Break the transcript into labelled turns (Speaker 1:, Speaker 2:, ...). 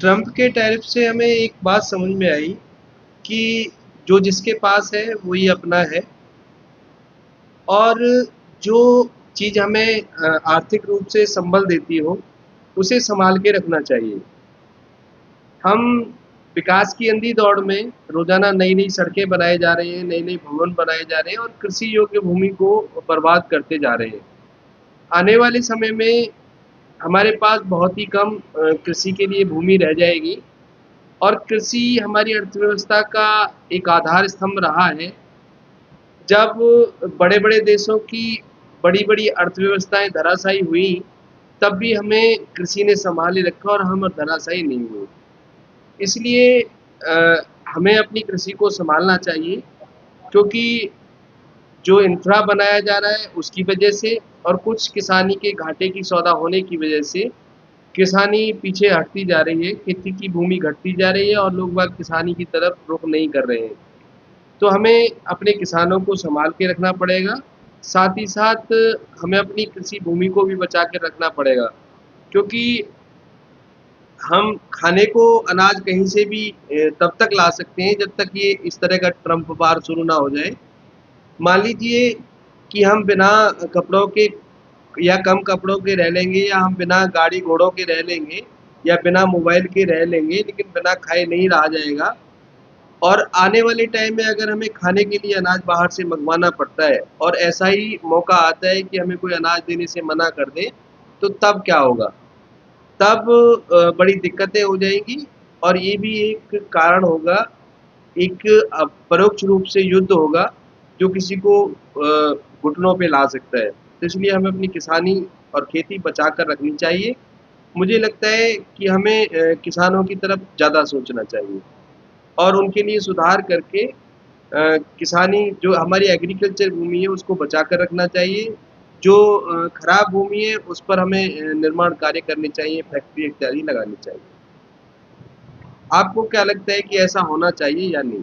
Speaker 1: Trump के tariff से हमें एक बात समझ में आई कि जो जिसके पास है वही अपना है। और जो चीज़ हमें आर्थिक रूप से संबल देती हो, उसे सँभाल के रखना चाहिए। हम विकास की अंधी दौड़ में रोज़ाना नई-नई सड़कें बनाए जा रहे हैं, नए-नए भवन बनाए जा रहे हैं और कृषि योग्य भूमि को बर्बाद करते जा रहे हैं। आने वाले समय में हमारे पास बहुत ही कम कृषि के लिए भूमि रह जाएगी और कृषि हमारी अर्थव्यवस्था का एक आधार स्तंभ रहा है। जब बड़े-बड़े देशों की बड़ी-बड़ी अर्थव्यवस्थाएँ धराशायी हुईं, तब भी हमें कृषि ने सँभाले रखा और हम धराशायी नहीं हुए। इसलिए हमें अपनी कृषि को सँभालना चाहिए, क्योंकि जो इंफ्रा बनाया जा रहा है उसकी वजह से और कुछ किसानी के घाटे की सौदा होने की वजह से किसानी पीछे हटती जा रही है, खेती की भूमि घटती जा रही है और लोग बाग किसानी की तरफ रुख नहीं कर रहे हैं। तो हमें अपने किसानों को सँभाल के रखना पड़ेगा, साथ ही साथ हमें अपनी कृषि भूमि को भी बचा के रखना पड़ेगा, क्योंकि हम खाने को अनाज कहीं से भी तब तक ला सकते हैं जब तक ये इस तरह का ट्रम्प वार शुरू ना हो जाए। मान लीजिए कि हम बिना कपड़ों के या कम कपड़ों के रह लेंगे या हम बिना गाड़ी घोड़ों के रह लेंगे या बिना मोबाइल के रह लेंगे, लेकिन बिना खाए नहीं रहा जाएगा। और आने वाले टाइम में अगर हमें खाने के लिए अनाज बाहर से मँगवाना पड़ता है और ऐसा ही मौका आता है कि हमें कोई अनाज देने से मना कर दे, तो तब क्या होगा? तब बड़ी दिक्कतें हो जाएँगी और ये भी एक कारण होगा, एक परोक्ष रूप से युद्ध होगा, जो किसी को घुटनों पे ला सकता है। तो इसलिए हमें अपनी किसानी और खेती बचा कर रखनी चाहिए। मुझे लगता है कि हमें किसानों की तरफ ज़्यादा सोचना चाहिए और उनके लिए सुधार करके किसानी जो हमारी एग्रीकल्चर भूमि है उसको बचा कर रखना चाहिए। जो खराब भूमि है उस पर हमें निर्माण कार्य करने चाहिए, फैक्ट्री इत्यादि लगानी चाहिए। आपको क्या लगता है कि ऐसा होना चाहिए या नहीं?